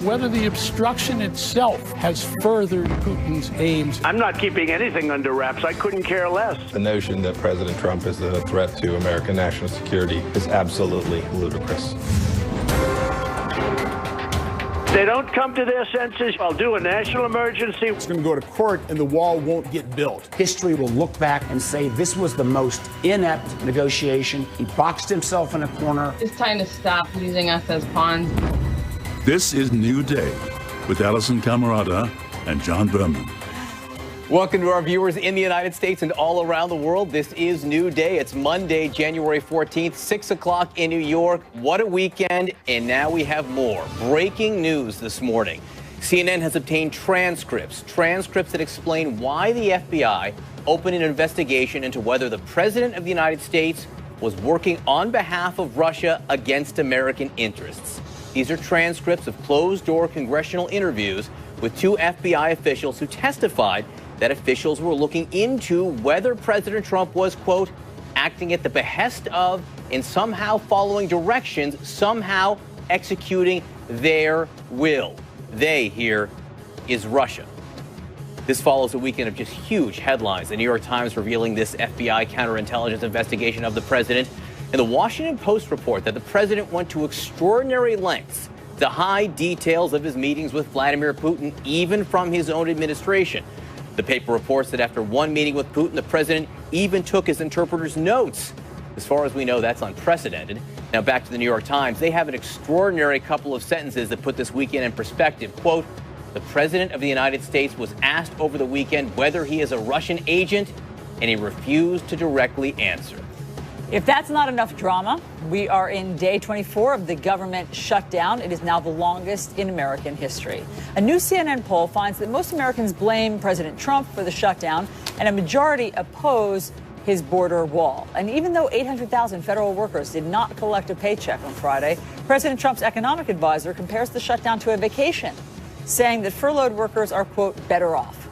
whether the obstruction itself has furthered Putin's aims. I'm not keeping anything under wraps. I couldn't care less. The notion that President Trump is a threat to American national security is absolutely ludicrous. They don't come to their senses. I'll do a national emergency. It's going to go to court and the wall won't get built. History will look back and say this was the most inept negotiation. He boxed himself in a corner. It's time to stop using us as pawns. This is New Day with Allison Camerata and John Berman. Welcome to our viewers in the United States and all around the world. This is New Day. It's Monday, January 14th, 6 o'clock in New York. What a weekend. And now we have more. Breaking news this morning. CNN has obtained transcripts that explain why the FBI opened an investigation into whether the President of the United States was working on behalf of Russia against American interests. These are transcripts of closed-door congressional interviews with two FBI officials who testified that officials were looking into whether President Trump was, quote, acting at the behest of and somehow following directions, somehow executing their will. They here is Russia. This follows a weekend of just huge headlines. The New York Times revealing this FBI counterintelligence investigation of the president, and the Washington Post report that the president went to extraordinary lengths to hide details of his meetings with Vladimir Putin, even from his own administration. The paper reports that after one meeting with Putin, the president even took his interpreter's notes. As far as we know, that's unprecedented. Now back to the New York Times. They have an extraordinary couple of sentences that put this weekend in perspective. Quote, the president of the United States was asked over the weekend whether he is a Russian agent, and he refused to directly answer. If that's not enough drama, we are in day 24 of the government shutdown. It is now the longest in American history. A new CNN poll finds that most Americans blame President Trump for the shutdown, and a majority oppose his border wall. And even though 800,000 federal workers did not collect a paycheck on Friday, President Trump's economic advisor compares the shutdown to a vacation, saying that furloughed workers are, quote, better off.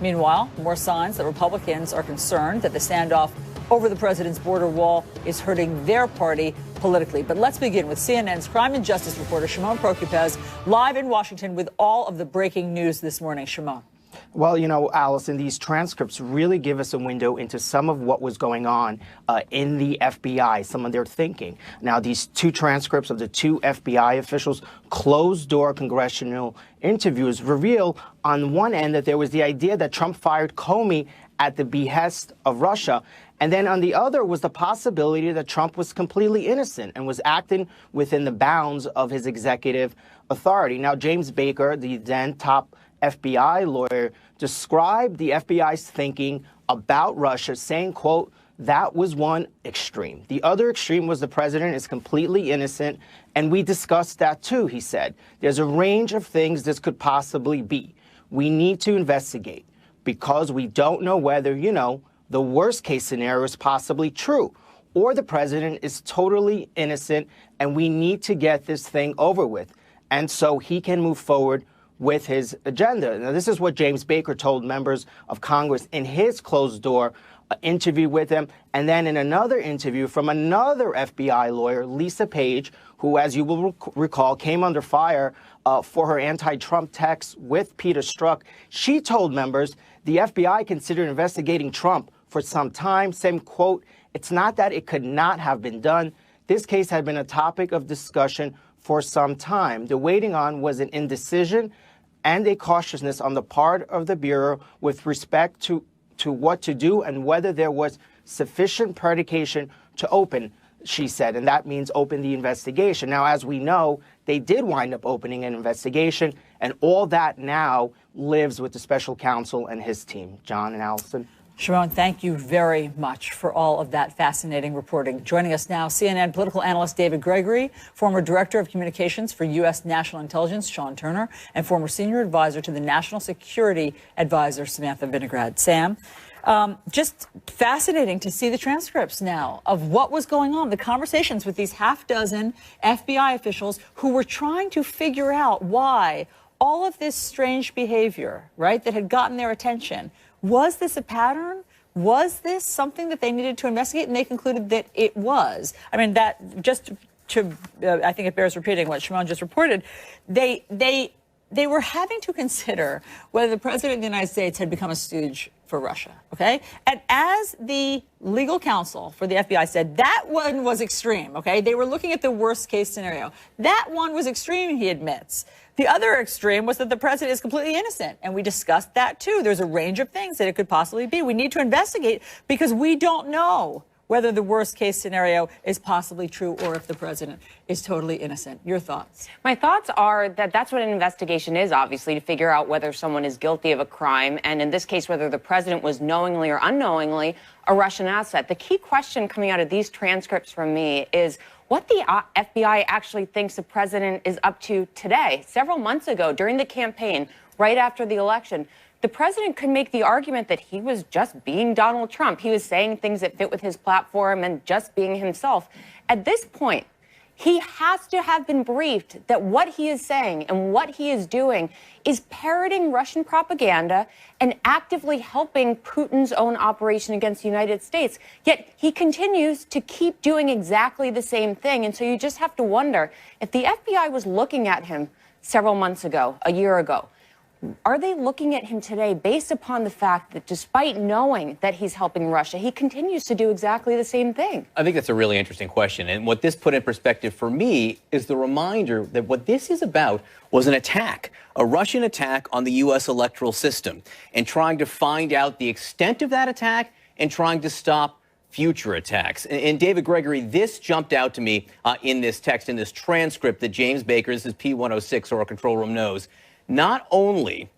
Meanwhile, more signs that Republicans are concerned that the standoff over the president's border wall is hurting their party politically. But let's begin with CNN's crime and justice reporter, Shimon Prokupecz, live in Washington with all of the breaking news this morning. Shimon. Well, you know, Allison, these transcripts really give us a window into some of what was going on in the FBI, some of their thinking. Now, these two transcripts of the two FBI officials' closed-door congressional interviews reveal on one end that there was the idea that Trump fired Comey at the behest of Russia. And then on the other was the possibility that Trump was completely innocent and was acting within the bounds of his executive authority. Now, James Baker, the then top FBI lawyer, described the FBI's thinking about Russia, saying, quote, that was one extreme. The other extreme was the president is completely innocent, and we discussed that too, he said. There's a range of things this could possibly be. We need to investigate because we don't know whether, you know, the worst case scenario is possibly true, or the president is totally innocent, and we need to get this thing over with. And so he can move forward with his agenda. Now, this is what James Baker told members of Congress in his closed-door interview with him. And then in another interview from another FBI lawyer, Lisa Page, who, as you will recall, came under fire for her anti-Trump texts with Peter Strzok. She told members the FBI considered investigating Trump for some time, saying, quote, it's not that it could not have been done. This case had been a topic of discussion for some time. The waiting on was an indecision and a cautiousness on the part of the Bureau with respect to what to do and whether there was sufficient predication to open, she said, and that means open the investigation. Now, as we know, they did wind up opening an investigation, and all that now lives with the special counsel and his team. John and Allison. Shimon, thank you very much for all of that fascinating reporting. Joining us now, CNN political analyst David Gregory, former director of communications for U.S. National Intelligence, Sean Turner, and former senior advisor to the National Security Advisor, Samantha Vinograd. Sam, just fascinating to see the transcripts now of what was going on, the conversations with these half dozen FBI officials who were trying to figure out why all of this strange behavior, right, that had gotten their attention. Was this a pattern? Was this something that they needed to investigate? And they concluded that it was. I mean, that just I think it bears repeating what Shimon just reported, they were having to consider whether the president of the United States had become a stooge for Russia, okay? And as the legal counsel for the FBI said, that one was extreme, okay? They were looking at the worst case scenario. That one was extreme, he admits. The other extreme was that the president is completely innocent, and we discussed that too. There's a range of things that it could possibly be. We need to investigate because we don't know whether the worst case scenario is possibly true or if the president is totally innocent. Your thoughts? My thoughts are that that's what an investigation is, obviously, to figure out whether someone is guilty of a crime, and in this case, whether the president was knowingly or unknowingly a Russian asset. The key question coming out of these transcripts from me is what the FBI actually thinks the president is up to today. Several months ago, during the campaign, right after the election, the president could make the argument that he was just being Donald Trump. He was saying things that fit with his platform and just being himself. At this point, he has to have been briefed that what he is saying and what he is doing is parroting Russian propaganda and actively helping Putin's own operation against the United States. Yet he continues to keep doing exactly the same thing. And so you just have to wonder, if the FBI was looking at him several months ago, a year ago, are they looking at him today based upon the fact that despite knowing that he's helping Russia, he continues to do exactly the same thing? I think that's a really interesting question. And what this put in perspective for me is the reminder that what this is about was an attack, a Russian attack on the U.S. electoral system, and trying to find out the extent of that attack and trying to stop future attacks. And David Gregory, this jumped out to me in this text, in this transcript that James Baker, this is P106, or our control room knows. Not only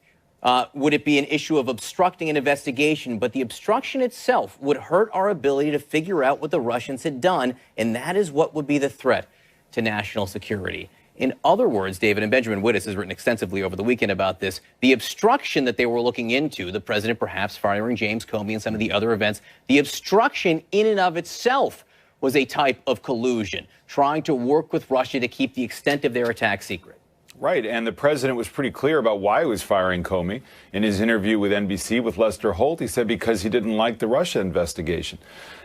would it be an issue of obstructing an investigation, but the obstruction itself would hurt our ability to figure out what the Russians had done, and that is what would be the threat to national security. In other words, David, and Benjamin Wittes has written extensively over the weekend about this, the obstruction that they were looking into, the president perhaps firing James Comey and some of the other events, the obstruction in and of itself was a type of collusion, trying to work with Russia to keep the extent of their attack secret. Right, and the president was pretty clear about why he was firing Comey. In his interview with NBC with Lester Holt, he said because he didn't like the Russia investigation.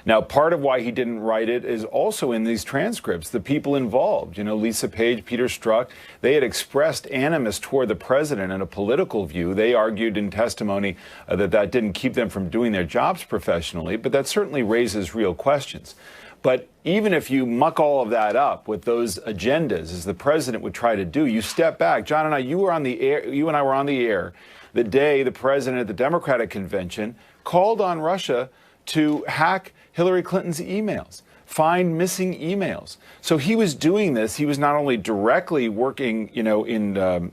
Now, part of why he didn't write it is also in these transcripts. The people involved, Lisa Page, Peter Strzok, they had expressed animus toward the president in a political view. They argued in testimony that didn't keep them from doing their jobs professionally, but that certainly raises real questions. But even if you muck all of that up with those agendas, as the president would try to do, you step back. John and I, you and I were on the air the day the president at the Democratic convention called on Russia to hack Hillary Clinton's emails, find missing emails. So he was doing this. He was not only directly working,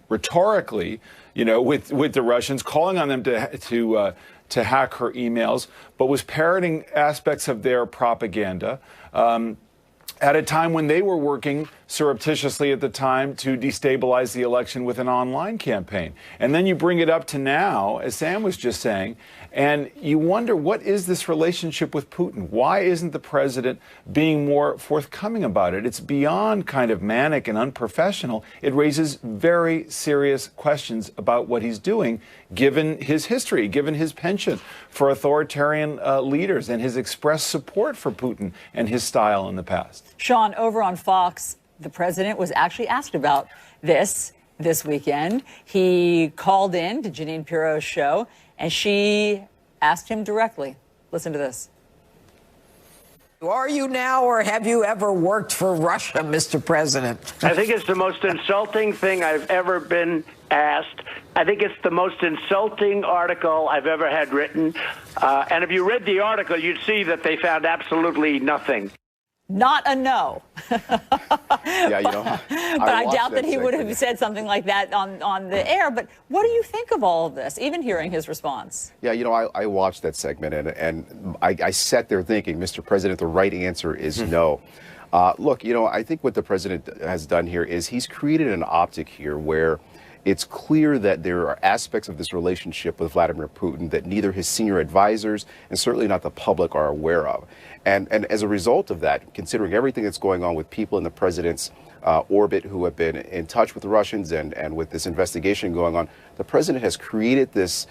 rhetorically, with the Russians, calling on them to hack her emails, but was parroting aspects of their propaganda at a time when they were working surreptitiously at the time to destabilize the election with an online campaign. And then you bring it up to now, as Sam was just saying, and you wonder, what is this relationship with Putin? Why isn't the president being more forthcoming about it? It's beyond kind of manic and unprofessional. It raises very serious questions about what he's doing, given his history, given his penchant for authoritarian leaders and his expressed support for Putin and his style in the past. Sean, over on Fox, the president was actually asked about this weekend. He called in to Jeanine Pirro's show, and she asked him directly. Listen to this. Are you now, or have you ever worked for Russia, Mr. President? I think it's the most insulting thing I've ever been asked. I think it's the most insulting article I've ever had written. And if you read the article, you'd see that they found absolutely nothing. Not a no. Yeah, but I doubt that he would have said something like that on the air. But what do you think of all of this, even hearing his response? Yeah, I watched that segment, and I sat there thinking, Mr. President, the right answer is no. Look, I think what the president has done here is he's created an optic here where it's clear that there are aspects of this relationship with Vladimir Putin that neither his senior advisors and certainly not the public are aware of. And as a result of that, considering everything that's going on with people in the president's orbit who have been in touch with the Russians and with this investigation going on, the president has created this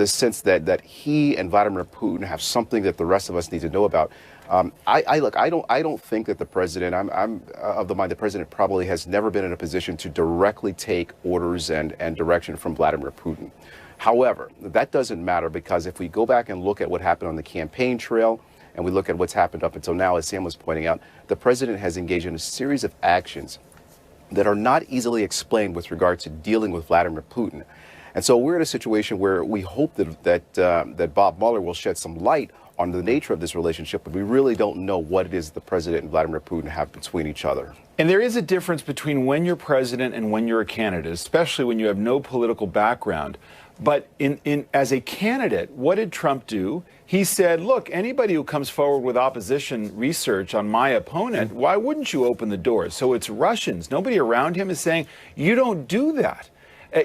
sense that he and Vladimir Putin have something that the rest of us need to know about. I don't think that the president. I'm of the mind the president probably has never been in a position to directly take orders and direction from Vladimir Putin. However, that doesn't matter, because if we go back and look at what happened on the campaign trail, and we look at what's happened up until now, as Sam was pointing out, the president has engaged in a series of actions that are not easily explained with regard to dealing with Vladimir Putin. And so we're in a situation where we hope that Bob Mueller will shed some light on the nature of this relationship, but we really don't know what it is the president and Vladimir Putin have between each other. And there is a difference between when you're president and when you're a candidate, especially when you have no political background. But as a candidate, what did Trump do? He said, look, anybody who comes forward with opposition research on my opponent, why wouldn't you open the doors? So it's Russians. Nobody around him is saying, you don't do that.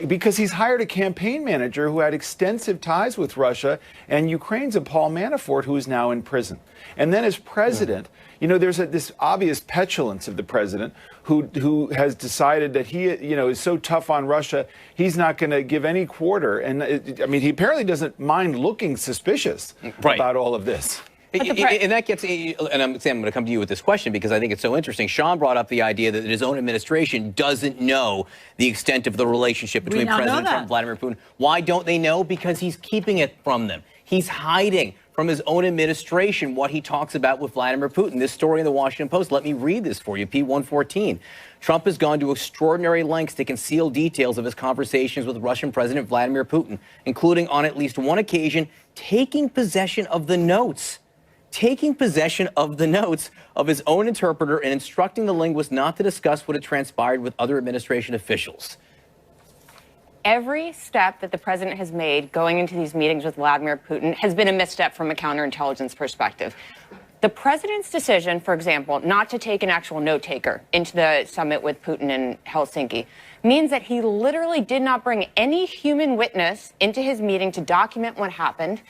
Because he's hired a campaign manager who had extensive ties with Russia, and Ukraine's a Paul Manafort who is now in prison. And then as president, you know, there's this obvious petulance of the president who has decided that he, you know, is so tough on Russia, he's not going to give any quarter. And I mean, he apparently doesn't mind looking suspicious about all of this. And that gets, and Sam, I'm going to come to you with this question because I think it's so interesting. Sean brought up the idea that his own administration doesn't know the extent of the relationship between President Trump and Vladimir Putin. Why don't they know? Because he's keeping it from them. He's hiding from his own administration what he talks about with Vladimir Putin. This story in the Washington Post, let me read this for you, P114. Trump has gone to extraordinary lengths to conceal details of his conversations with Russian President Vladimir Putin, including on at least one occasion taking possession of the notes. Taking possession of the notes of his own interpreter and instructing the linguist not to discuss what had transpired with other administration officials. Every step that the president has made going into these meetings with Vladimir Putin has been a misstep from a counterintelligence perspective. The president's decision, for example, not to take an actual note taker into the summit with Putin in Helsinki means that he literally did not bring any human witness into his meeting to document what happened.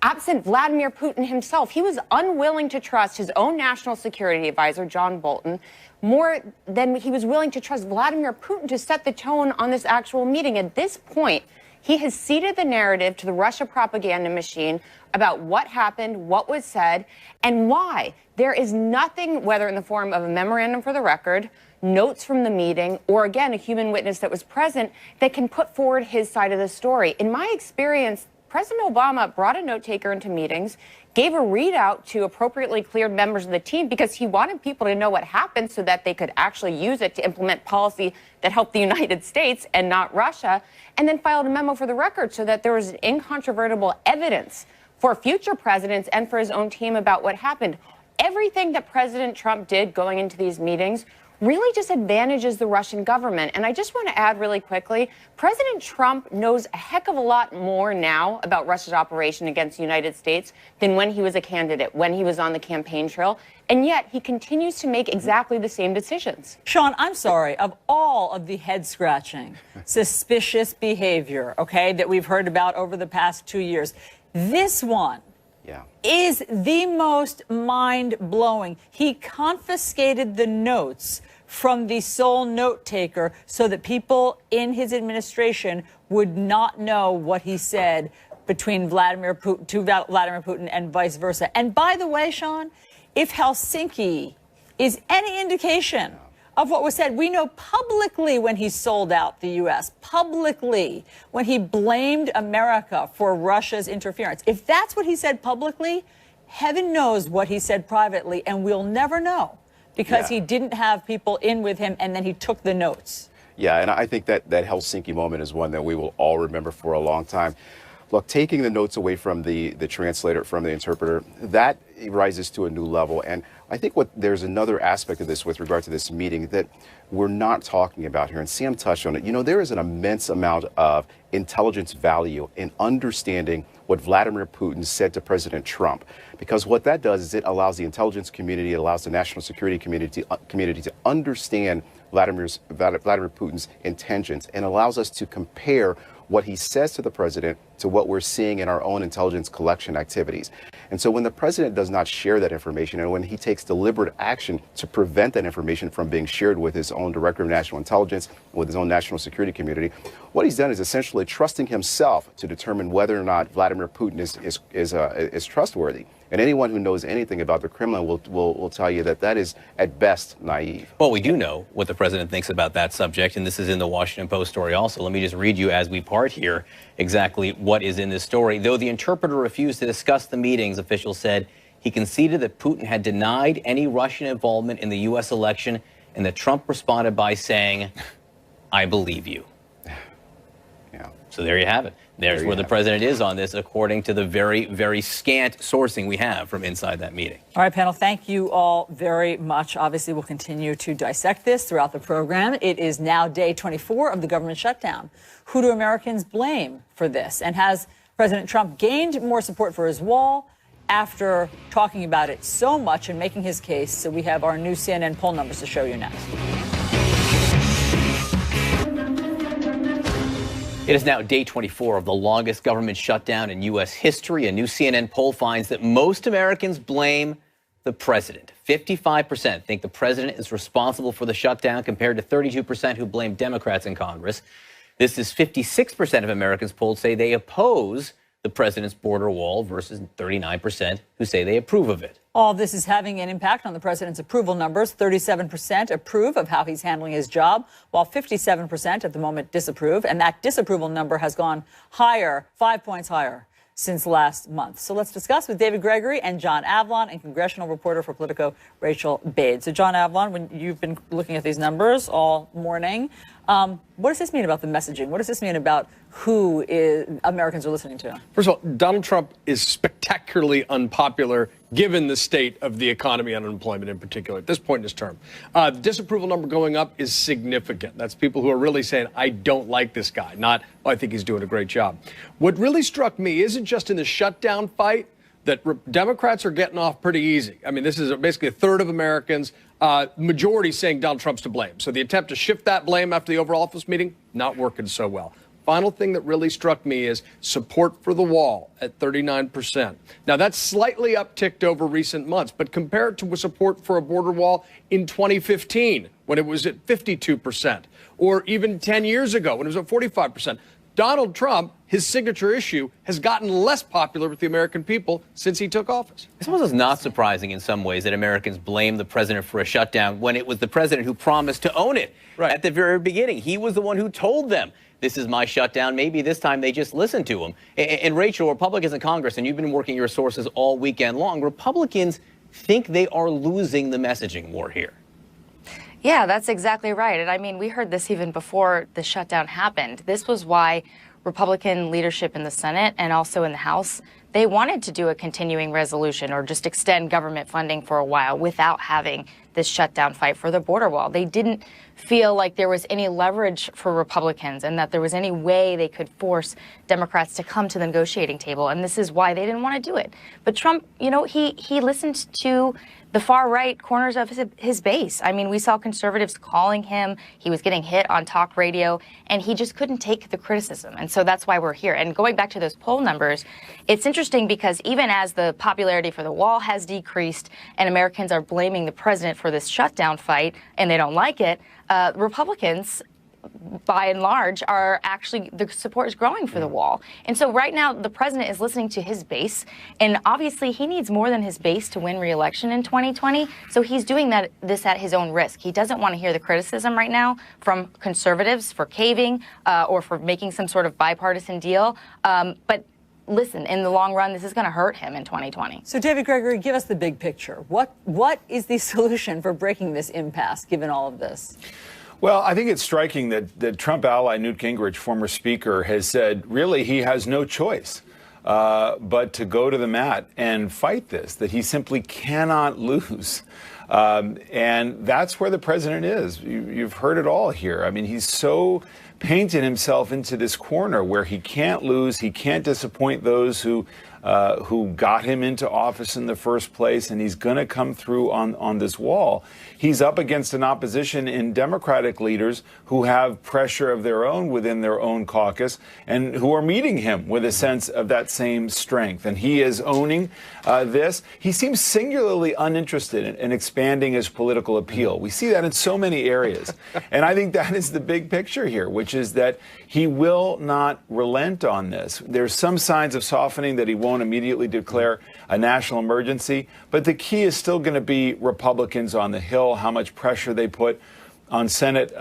Absent Vladimir Putin himself, he was unwilling to trust his own national security advisor, John Bolton, more than he was willing to trust Vladimir Putin to set the tone on this actual meeting. At this point, he has ceded the narrative to the Russia propaganda machine about what happened, what was said, and why. There is nothing, whether in the form of a memorandum for the record, notes from the meeting, or again, a human witness that was present, that can put forward his side of the story. In my experience, President Obama brought a note taker into meetings, gave a readout to appropriately cleared members of the team because he wanted people to know what happened so that they could actually use it to implement policy that helped the United States and not Russia, and then filed a memo for the record so that there was incontrovertible evidence for future presidents and for his own team about what happened. Everything that President Trump did going into these meetings really just advantages the Russian government. And I just want to add really quickly, President Trump knows a heck of a lot more now about Russia's operation against the United States than when he was a candidate, when he was on the campaign trail. And yet he continues to make exactly the same decisions. Sean, I'm sorry, of all of the head-scratching, suspicious behavior, okay, that we've heard about over the past 2 years, this one is the most mind-blowing. He confiscated the notes from the sole note taker so that people in his administration would not know what he said between Vladimir Putin and vice versa. And by the way, Sean, if Helsinki is any indication of what was said, we know publicly when he sold out the U.S., publicly when he blamed America for Russia's interference. If that's what he said publicly, heaven knows what he said privately, and we'll never know because he didn't have people in with him and then he took the notes. Yeah, and I think that Helsinki moment is one that we will all remember for a long time. Look, taking the notes away from the translator, from the interpreter, that rises to a new level. And I think there's another aspect of this with regard to this meeting that we're not talking about here. And Sam touched on it. You know, there is an immense amount of intelligence value in understanding what Vladimir Putin said to President Trump, because what that does is it allows the intelligence community, it allows the national security community to understand Vladimir Putin's intentions, and allows us to compare what he says to the president to what we're seeing in our own intelligence collection activities. And so when the president does not share that information, and when he takes deliberate action to prevent that information from being shared with his own director of national intelligence, with his own national security community, what he's done is essentially trusting himself to determine whether or not Vladimir Putin is trustworthy. And anyone who knows anything about the Kremlin will tell you that that is, at best, naive. Well, we do know what the president thinks about that subject, and this is in the Washington Post story also. Let me just read you as we part here exactly what is in this story. Though the interpreter refused to discuss the meetings, officials said he conceded that Putin had denied any Russian involvement in the U.S. election, and that Trump responded by saying, "I believe you." Yeah. So there you have it. There's where the president is on this, according to the very, very scant sourcing we have from inside that meeting. All right, panel, thank you all very much. Obviously, we'll continue to dissect this throughout the program. It is now day 24 of the government shutdown. Who do Americans blame for this? And has President Trump gained more support for his wall after talking about it so much and making his case? So we have our new CNN poll numbers to show you next. It is now day 24 of the longest government shutdown in U.S. history. A new CNN poll finds that most Americans blame the president. 55% think the president is responsible for the shutdown, compared to 32% who blame Democrats in Congress. This is 56% of Americans polled say they oppose the president's border wall versus 39% who say they approve of it. All this is having an impact on the president's approval numbers. 37% approve of how he's handling his job, while 57% at the moment disapprove. And that disapproval number has gone higher, 5 points higher, since last month. So let's discuss with David Gregory and John Avlon and congressional reporter for Politico, Rachel Bade. So John Avlon, when you've been looking at these numbers all morning, what does this mean about the messaging? What does this mean about who Americans are listening to? First of all, Donald Trump is spectacularly unpopular given the state of the economy and unemployment in particular at this point in his term. The disapproval number going up is significant. That's people who are really saying, I don't like this guy, not, oh, I think he's doing a great job. What really struck me isn't just in the shutdown fight that Democrats are getting off pretty easy. I mean, this is basically a third of Americans, majority saying Donald Trump's to blame. So the attempt to shift that blame after the Oval Office meeting, not working so well. Final thing that really struck me is support for the wall at 39%. Now, that's slightly upticked over recent months, but compared to support for a border wall in 2015, when it was at 52%, or even 10 years ago, when it was at 45%, Donald Trump, his signature issue, has gotten less popular with the American people since he took office. I suppose it's not surprising in some ways that Americans blame the president for a shutdown when it was the president who promised to own it at the very beginning. He was the one who told them, this is my shutdown. Maybe this time they just listened to him. And Rachel, Republicans in Congress, and you've been working your sources all weekend long, Republicans think they are losing the messaging war here. Yeah, that's exactly right. And I mean, we heard this even before the shutdown happened. This was why Republican leadership in the Senate and also in the House, they wanted to do a continuing resolution or just extend government funding for a while without having this shutdown fight for the border wall. They didn't feel like there was any leverage for Republicans and that there was any way they could force Democrats to come to the negotiating table. And this is why they didn't want to do it. But Trump, you know, he listened to the far right corners of his base. I mean, we saw conservatives calling him. He was getting hit on talk radio, and he just couldn't take the criticism. And so that's why we're here. And going back to those poll numbers, it's interesting because even as the popularity for the wall has decreased and Americans are blaming the president for this shutdown fight and they don't like it, Republicans, by and large, are actually, the support is growing for the wall. And so right now, the president is listening to his base, and obviously he needs more than his base to win re-election in 2020. So he's doing this at his own risk. He doesn't want to hear the criticism right now from conservatives for caving or for making some sort of bipartisan deal. But listen, in the long run, this is going to hurt him in 2020. So, David Gregory, give us the big picture. What is the solution for breaking this impasse, given all of this? Well, I think it's striking that Trump ally Newt Gingrich, former speaker, has said really he has no choice but to go to the mat and fight this, that he simply cannot lose. And that's where the president is. You've heard it all here. I mean, he's so painted himself into this corner where he can't lose, he can't disappoint those who got him into office in the first place, and he's going to come through on this wall. He's up against an opposition in Democratic leaders who have pressure of their own within their own caucus and who are meeting him with a sense of that same strength. And he is owning this. He seems singularly uninterested in expanding expanding his political appeal. We see that in so many areas. And I think that is the big picture here, which is that he will not relent on this. There's some signs of softening that he won't immediately declare a national emergency, but the key is still going to be Republicans on the Hill, how much pressure they put on Senate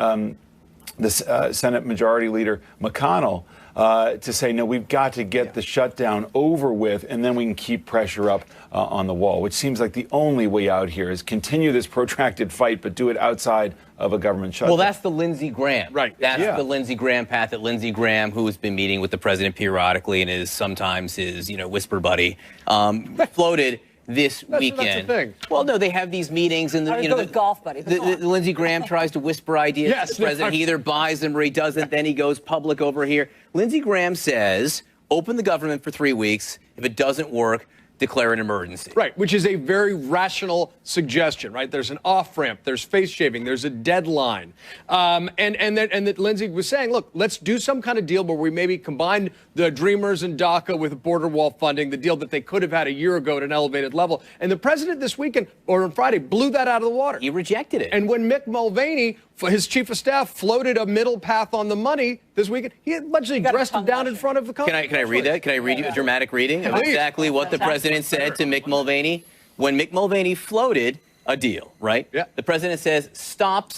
Majority Leader McConnell to say, no, we've got to get the shutdown over with, and then we can keep pressure up on the wall, which seems like the only way out here is continue this protracted fight, but do it outside of a government shutdown. Well, that's the Lindsey Graham. Right. That's the Lindsey Graham path that Lindsey Graham, who has been meeting with the president periodically and is sometimes his, whisper buddy, floated this weekend. That's the thing. Well, no, they have these meetings, and the golf buddy. The Lindsey Graham tries to whisper ideas to the president. He either buys them or he doesn't. Then he goes public over here. Lindsey Graham says, open the government for 3 weeks. If it doesn't work, declare an emergency. Right, which is a very rational suggestion, right? There's an off-ramp, there's face shaving, there's a deadline. And that Lindsey was saying, look, let's do some kind of deal where we maybe combine the Dreamers and DACA with border wall funding, the deal that they could have had a year ago at an elevated level. And the president this weekend, or on Friday, blew that out of the water. He rejected it. And when Mick Mulvaney, his chief of staff, floated a middle path on the money this weekend, he had budgetly dressed him down in front of the Congress. Can I read that? Can I read you a dramatic reading of exactly what the president said to Mick Mulvaney? When Mick Mulvaney floated a deal, right? Yeah. The president says, stop,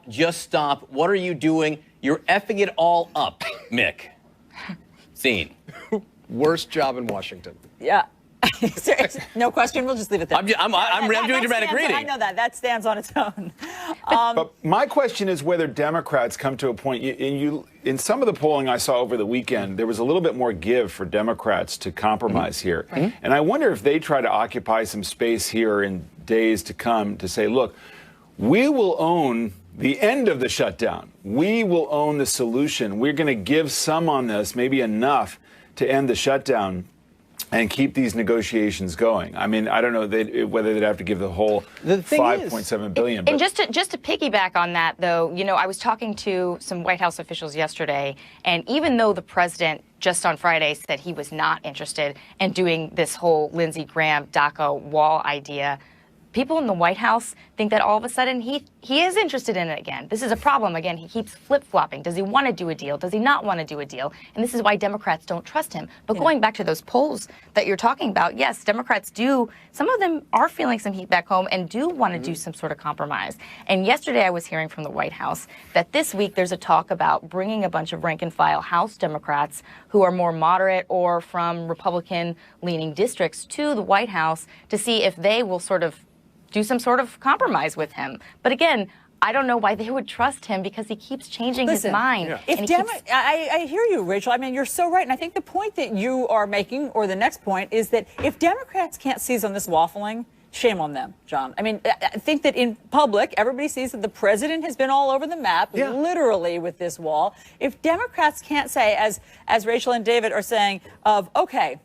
just stop. What are you doing? You're effing it all up, Mick. Scene. Worst job in Washington. Yeah. No question. We'll just leave it there. I'm doing dramatic reading. I know that stands on its own. But my question is whether Democrats come to a point. In some of the polling I saw over the weekend, there was a little bit more give for Democrats to compromise here, and I wonder if they try to occupy some space here in days to come to say, look, we will own the end of the shutdown. We will own the solution. We're going to give some on this, maybe enough to end the shutdown and keep these negotiations going. I mean, I don't know whether they'd have to give the whole $5.7 billion. And just to piggyback on that, though, I was talking to some White House officials yesterday, and even though the president just on Friday said he was not interested in doing this whole Lindsey Graham DACA wall idea, people in the White House think that all of a sudden he is interested in it again. This is a problem. Again, he keeps flip-flopping. Does he want to do a deal? Does he not want to do a deal? And this is why Democrats don't trust him. But going back to those polls that you're talking about, yes, Democrats do. Some of them are feeling some heat back home and do want to do some sort of compromise. And yesterday I was hearing from the White House that this week there's a talk about bringing a bunch of rank-and-file House Democrats who are more moderate or from Republican-leaning districts to the White House to see if they will sort of do some sort of compromise with him. But again, I don't know why they would trust him because he keeps changing his mind. Yeah. I hear you, Rachel. I mean, you're so right. And I think the point that you are making, or the next point, is that if Democrats can't seize on this waffling, shame on them, John. I mean, I think that in public, everybody sees that the president has been all over the map, literally with this wall. If Democrats can't say, as Rachel and David are saying, okay,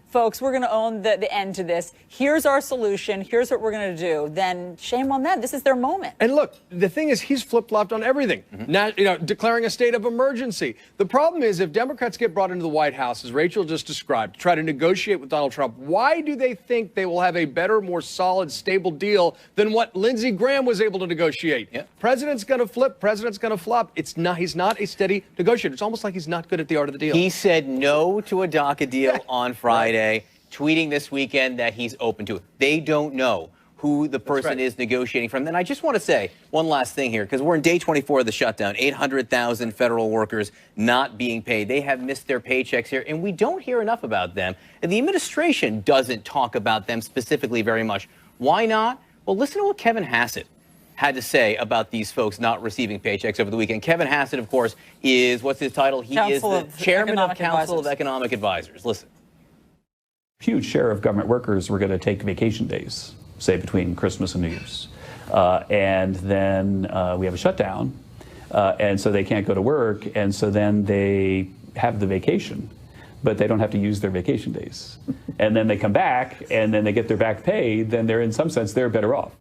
folks, we're going to own the end to this. Here's our solution. Here's what we're going to do. Then shame on them. This is their moment. And look, the thing is, he's flip-flopped on everything. Now, declaring a state of emergency. The problem is, if Democrats get brought into the White House, as Rachel just described, to try to negotiate with Donald Trump, why do they think they will have a better, more solid, stable deal than what Lindsey Graham was able to negotiate? President's going to flip. President's going to flop. He's not a steady negotiator. It's almost like he's not good at the art of the deal. He said no to a DACA deal on Friday. Tweeting this weekend that he's open to it. They don't know who the person is negotiating from. Then I just want to say one last thing here, because we're in day 24 of the shutdown. 800,000 federal workers not being paid. They have missed their paychecks here, and we don't hear enough about them. And the administration doesn't talk about them specifically very much. Why not? Well, listen to what Kevin Hassett had to say about these folks not receiving paychecks over the weekend. Kevin Hassett, of course, is, what's his title? He is the chairman of Council of Economic Advisors. Listen. Huge share of government workers were going to take vacation days, say between Christmas and New Year's. And then we have a shutdown, and so they can't go to work, and so then they have the vacation, but they don't have to use their vacation days. And then they come back, and then they get their back pay, then they're, in some sense, they're better off.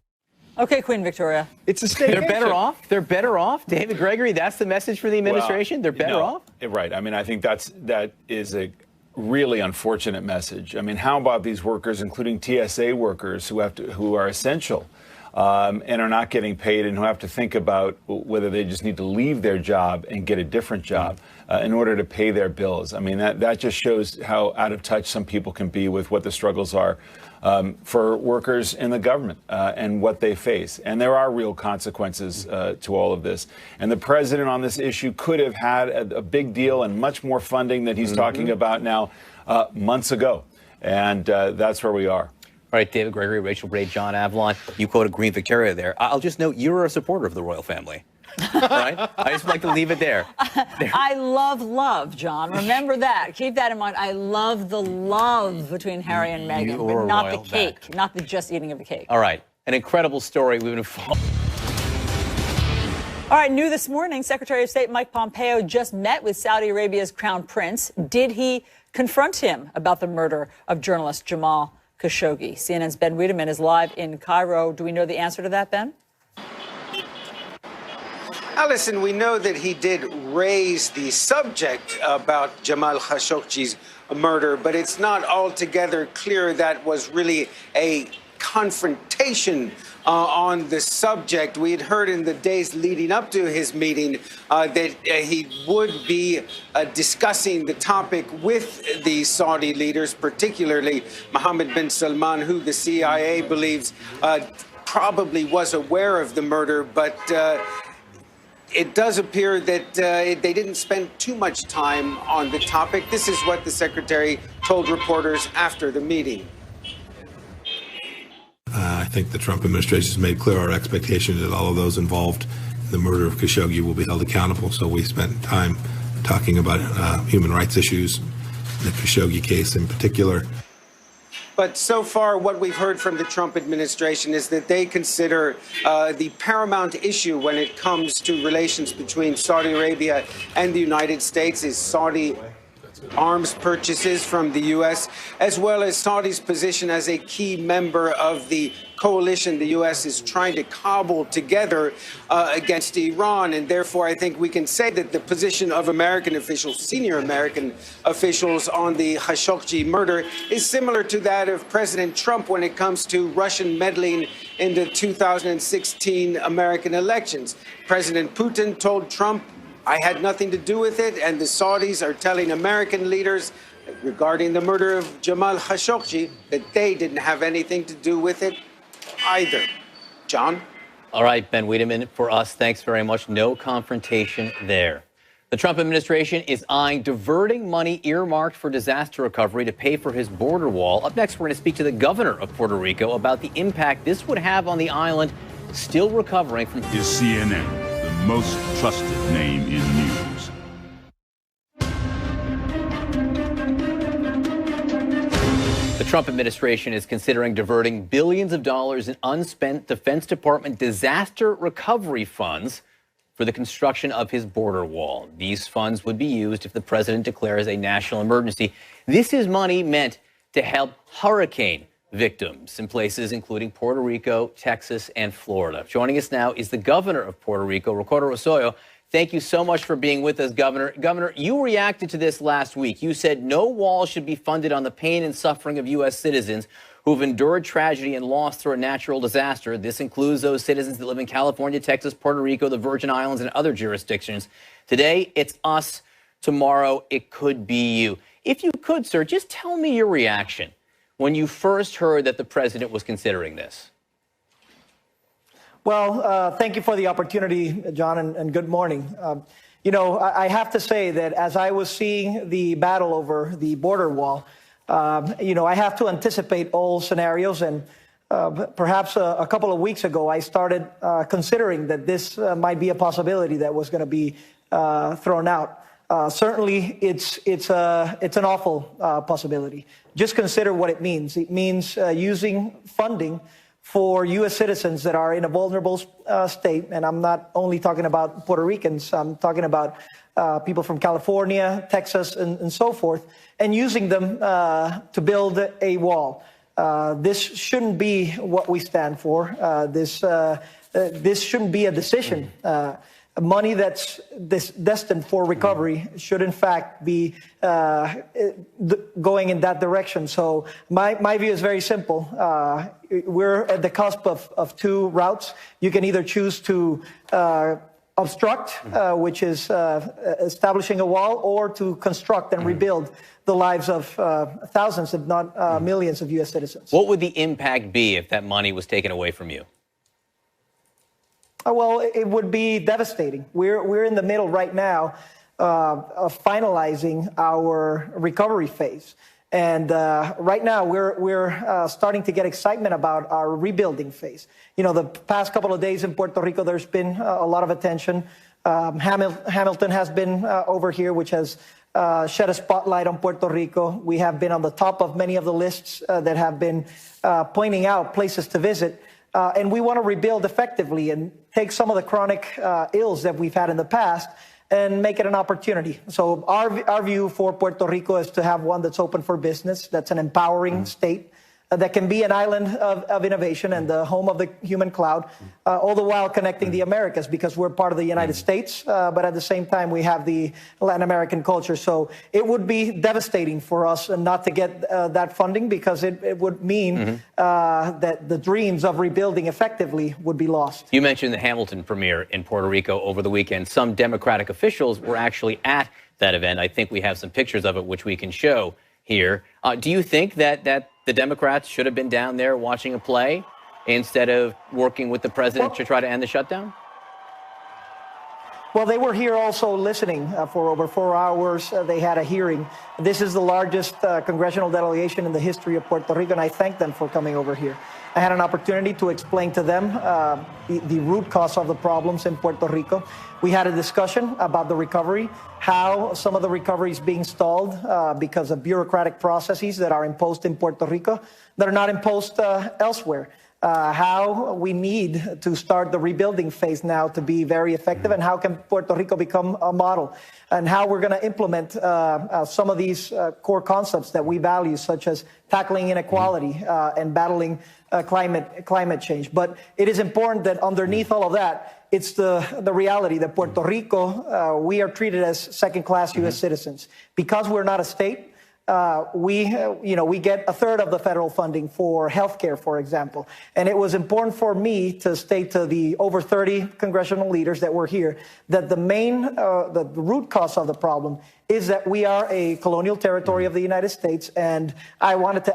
Okay, Queen Victoria. It's a state. They're better off? They're better off? David Gregory, that's the message for the administration? They're better off? Right. I mean, I think that is a really unfortunate message. I mean, how about these workers, including TSA workers who are essential? and are not getting paid and who have to think about whether they just need to leave their job and get a different job in order to pay their bills. I mean, that just shows how out of touch some people can be with what the struggles are for workers in the government and what they face. And there are real consequences to all of this. And the president on this issue could have had a big deal and much more funding that he's talking about now months ago. And that's where we are. All right, David Gregory, Rachel Braid, John Avalon. You quoted Queen Victoria there. I'll just note you're a supporter of the royal family. All right? I just like to leave it there. I love, John. Remember that. Keep that in mind. I love the love between Harry and Meghan, but not the cake, not the just eating of the cake. All right. An incredible story. We've been following. All right, new this morning, Secretary of State Mike Pompeo just met with Saudi Arabia's Crown Prince. Did he confront him about the murder of journalist Jamal Khashoggi? CNN's Ben Wiedemann is live in Cairo. Do we know the answer to that, Ben? Alison, we know that he did raise the subject about Jamal Khashoggi's murder, but it's not altogether clear that was really a confrontation on the subject. We had heard in the days leading up to his meeting that he would be discussing the topic with the Saudi leaders, particularly Mohammed bin Salman, who the CIA believes probably was aware of the murder, but it does appear that they didn't spend too much time on the topic. This is what the secretary told reporters after the meeting. I think the Trump administration has made clear our expectation that all of those involved in the murder of Khashoggi will be held accountable. So we spent time talking about human rights issues, the Khashoggi case in particular. But so far, what we've heard from the Trump administration is that they consider the paramount issue when it comes to relations between Saudi Arabia and the United States is Saudi arms purchases from the U.S., as well as Saudi's position as a key member of the coalition the U.S. is trying to cobble together against Iran. And therefore, I think we can say that the position of American officials, senior American officials on the Khashoggi murder is similar to that of President Trump when it comes to Russian meddling in the 2016 American elections. President Putin told Trump, I had nothing to do with it, and the Saudis are telling American leaders regarding the murder of Jamal Khashoggi that they didn't have anything to do with it either. John? All right, Ben Wiedemann, for us, thanks very much. No confrontation there. The Trump administration is eyeing diverting money earmarked for disaster recovery to pay for his border wall. Up next, we're going to speak to the governor of Puerto Rico about the impact this would have on the island still recovering from... Is CNN the most trusted name in news? The Trump administration is considering diverting billions of dollars in unspent Defense Department disaster recovery funds for the construction of his border wall. These funds would be used if the president declares a national emergency. This is money meant to help hurricane victims in places including Puerto Rico, Texas, and Florida. Joining us now is the governor of Puerto Rico, Ricardo Rosselló. Thank you so much for being with us, Governor. Governor, you reacted to this last week. You said no wall should be funded on the pain and suffering of U.S. citizens who've endured tragedy and loss through a natural disaster. This includes those citizens that live in California, Texas, Puerto Rico, the Virgin Islands, and other jurisdictions. Today, it's us. Tomorrow, it could be you. If you could, sir, just tell me your reaction when you first heard that the president was considering this. Well, thank you for the opportunity, John, and good morning. You know, I have to say that as I was seeing the battle over the border wall, you know, I have to anticipate all scenarios. And perhaps a couple of weeks ago, I started considering that this might be a possibility that was going to be thrown out. Certainly, it's an awful possibility. Just consider what it means. It means using funding for U.S. citizens that are in a vulnerable state. And I'm not only talking about Puerto Ricans. I'm talking about people from California, Texas, and so forth, and using them to build a wall. This shouldn't be what we stand for. This shouldn't be a decision. money that's destined for recovery should in fact be going in that direction. So my view is very simple. We're at the cusp of two routes. You can either choose to obstruct, which is establishing a wall, or to construct and rebuild the lives of thousands, if not millions of U.S. citizens. What would the impact be if that money was taken away from you? Well, it would be devastating. We're in the middle right now of finalizing our recovery phase. And right now, we're starting to get excitement about our rebuilding phase. You know, the past couple of days in Puerto Rico, there's been a lot of attention. Hamilton has been over here, which has shed a spotlight on Puerto Rico. We have been on the top of many of the lists that have been pointing out places to visit. And we want to rebuild effectively and take some of the chronic ills that we've had in the past and make it an opportunity. So our view for Puerto Rico is to have one that's open for business, that's an empowering state, that can be an island of innovation and the home of the human cloud, all the while connecting the Americas, because we're part of the United States, but at the same time we have the Latin American culture. So it would be devastating for us not to get that funding, because it would mean that the dreams of rebuilding effectively would be lost. You mentioned the Hamilton premiere in Puerto Rico over the weekend. Some Democratic officials were actually at that event. I think we have some pictures of it, which we can show here. Do you think that the Democrats should have been down there watching a play instead of working with the president to try to end the shutdown? Well, they were here also listening for over 4 hours. They had a hearing. This is the largest congressional delegation in the history of Puerto Rico, and I thank them for coming over here. I had an opportunity to explain to them the root cause of the problems in Puerto Rico. We had a discussion about the recovery, how some of the recovery is being stalled because of bureaucratic processes that are imposed in Puerto Rico that are not imposed elsewhere. How we need to start the rebuilding phase now to be very effective, and how can Puerto Rico become a model, and how we're going to implement some of these core concepts that we value, such as tackling inequality and battling climate change. But it is important that underneath all of that, it's the reality that Puerto Rico, we are treated as second-class U.S. citizens. Because we're not a state, we get a third of the federal funding for healthcare, for example. And it was important for me to state to the over 30 congressional leaders that were here that the root cause of the problem is that we are a colonial territory of the United States, and I wanted to